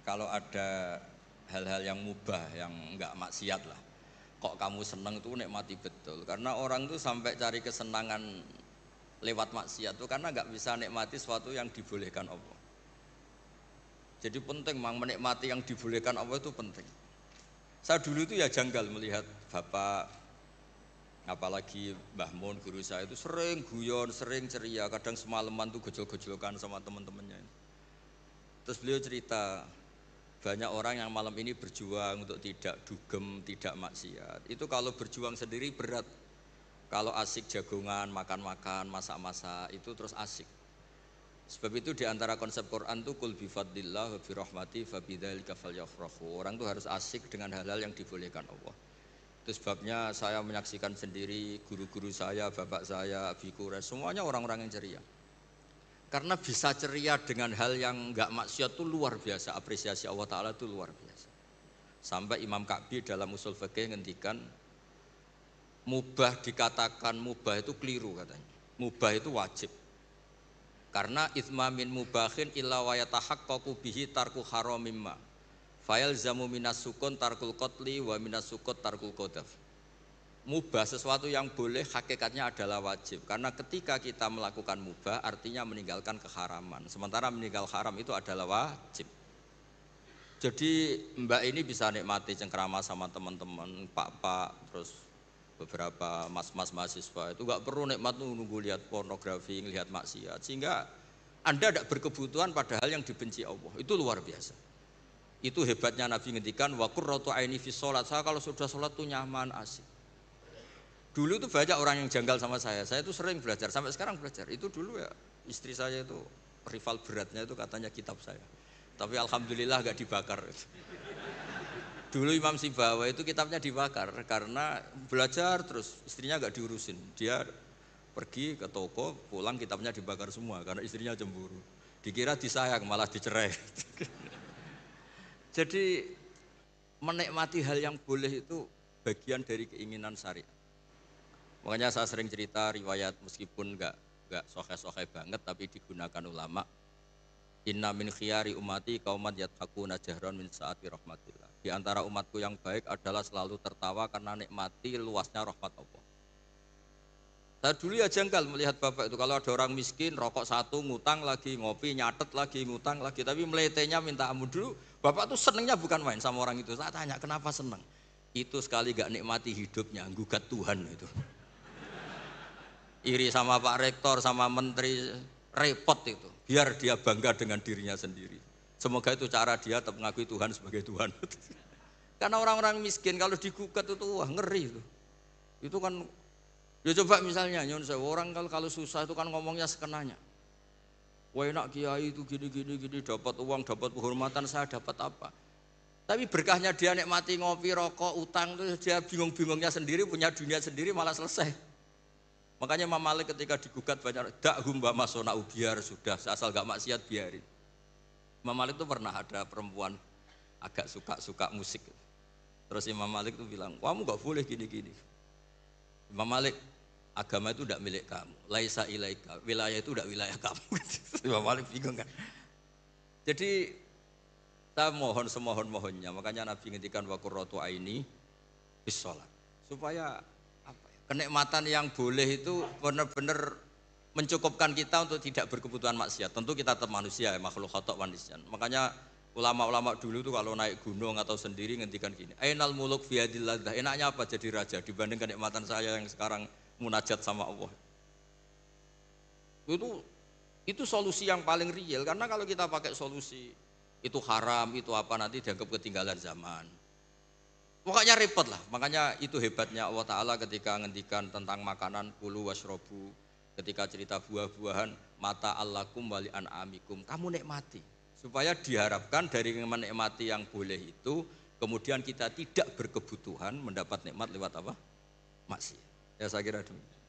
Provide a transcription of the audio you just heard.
kalau ada hal-hal yang mubah, yang enggak maksiat lah, kok kamu seneng tuh nikmati betul. Karena orang tuh sampai cari kesenangan lewat maksiat tuh karena enggak bisa nikmati sesuatu yang dibolehkan Allah. Jadi penting mang menikmati yang dibolehkan Allah itu penting. Saya dulu itu ya janggal melihat bapak, apalagi Mbah Mun guru saya itu sering guyon, sering ceria, kadang semalaman tuh gojol-gojolkan sama teman-temannya. Terus beliau cerita, banyak orang yang malam ini berjuang untuk tidak dugem, tidak maksiat. Itu kalau berjuang sendiri berat. Kalau asik jagongan, makan-makan, masak-masak, itu terus asik. Sebab itu diantara konsep Quran itu kul bifadlillah wa birahmati fabidzalika falyafrahu. Orang itu harus asik dengan hal-hal yang dibolehkan Allah. Itu sebabnya saya menyaksikan sendiri guru-guru saya, bapak saya, biku, semuanya orang-orang yang ceria. Karena bisa ceria dengan hal yang enggak maksiat itu luar biasa, apresiasi Allah Ta'ala itu luar biasa. Sampai Imam Ka'bi dalam usul fikih ngendikan, mubah dikatakan mubah itu keliru katanya. Mubah itu wajib. Karena itsmamin mubahin illa wa yatahaqqaqu bihi tarku haramimma. Fayalzamu minas sukun tarkul qatli wa minas sukut tarkul qadhaf. Mubah sesuatu yang boleh hakikatnya adalah wajib. Karena ketika kita melakukan mubah artinya meninggalkan keharaman. Sementara meninggal haram itu adalah wajib. Jadi mbak ini bisa nikmati cengkrama sama teman-teman, pak-pak, terus beberapa mas-mas mahasiswa itu enggak perlu nikmat nunggu lihat pornografi, lihat maksiat, sehingga Anda tidak berkebutuhan pada hal yang dibenci Allah. Itu luar biasa. Itu hebatnya Nabi ngendikan wa qurratu aini fi sholat. Saya kalau sudah sholat tuh nyaman, asik. Dulu itu banyak orang yang janggal sama saya itu sering belajar, sampai sekarang belajar. Itu dulu ya istri saya itu rival beratnya itu katanya kitab saya. Tapi alhamdulillah enggak dibakar. Dulu Imam Sibawa itu kitabnya dibakar karena belajar terus istrinya enggak diurusin. Dia pergi ke toko, pulang kitabnya dibakar semua karena istrinya cemburu. Dikira disayang malah dicerai. Jadi menikmati hal yang boleh itu bagian dari keinginan syariat. Makanya saya sering cerita riwayat meskipun enggak sohe-sohe banget tapi digunakan ulama. Inna min khiyari umati qauman yadhakuna jahran min saati rahmatillah. Di antara umatku yang baik adalah selalu tertawa karena nikmati luasnya rahmat Allah. Saya dulu ya janggal melihat bapak itu, kalau ada orang miskin rokok satu, ngutang lagi, ngopi, nyatet lagi, ngutang lagi, tapi meletenya minta ampun. Dulu bapak tuh senengnya bukan main sama orang itu. Saya tanya kenapa seneng? Itu sekali gak nikmati hidupnya, gugat Tuhan itu. Iri sama Pak Rektor, sama Menteri, repot itu. Biar dia bangga dengan dirinya sendiri. Semoga itu cara dia tetap mengakui Tuhan sebagai Tuhan. Karena orang-orang miskin kalau digugat itu wah ngeri itu. Itu kan ya coba misalnya nyon saya orang kalau susah itu kan ngomongnya sekenanya. Wah enak kiai itu gini dapat uang, dapat penghormatan, saya dapat apa? Tapi berkahnya dia nikmati ngopi, rokok, utang itu dia bingung-bingungnya sendiri, punya dunia sendiri malah selesai. Makanya Imam Malik ketika digugat banyak dakhum wa masona biar sudah asal gak maksiat biarin. Imam Malik itu pernah ada perempuan agak suka musik. Terus Imam Malik itu bilang, kamu gak boleh gini-gini. Imam Malik, agama itu tidak milik kamu. Laisa ilaika, wilayah itu tidak wilayah kamu. Imam Malik bingung kan. Jadi kita mohon semohon-mohonnya. Makanya Nabi ngintikan wa qurratu aini bis sholat. Supaya kenikmatan yang boleh itu benar-benar mencukupkan kita untuk tidak berkebutuhan maksiat. Tentu kita tetap manusia, makhluk khata' wa nisyan. Makanya ulama-ulama dulu tuh kalau naik gunung atau sendiri ngendikan gini, ainal muluk fi yadillah. Enaknya apa jadi raja dibanding kenikmatan saya yang sekarang munajat sama Allah. Itu solusi yang paling real, karena kalau kita pakai solusi itu haram, itu apa nanti dianggap ketinggalan zaman. Pokoknya repot lah. Makanya itu hebatnya Allah Ta'ala ketika ngendikan tentang makanan kulu washrobu. Ketika cerita buah-buahan mata allakum wali an'amikum, kamu nikmati supaya diharapkan dari menikmati yang boleh itu kemudian kita tidak berkebutuhan mendapat nikmat lewat apa? Maksiat. Ya saya kira demikian.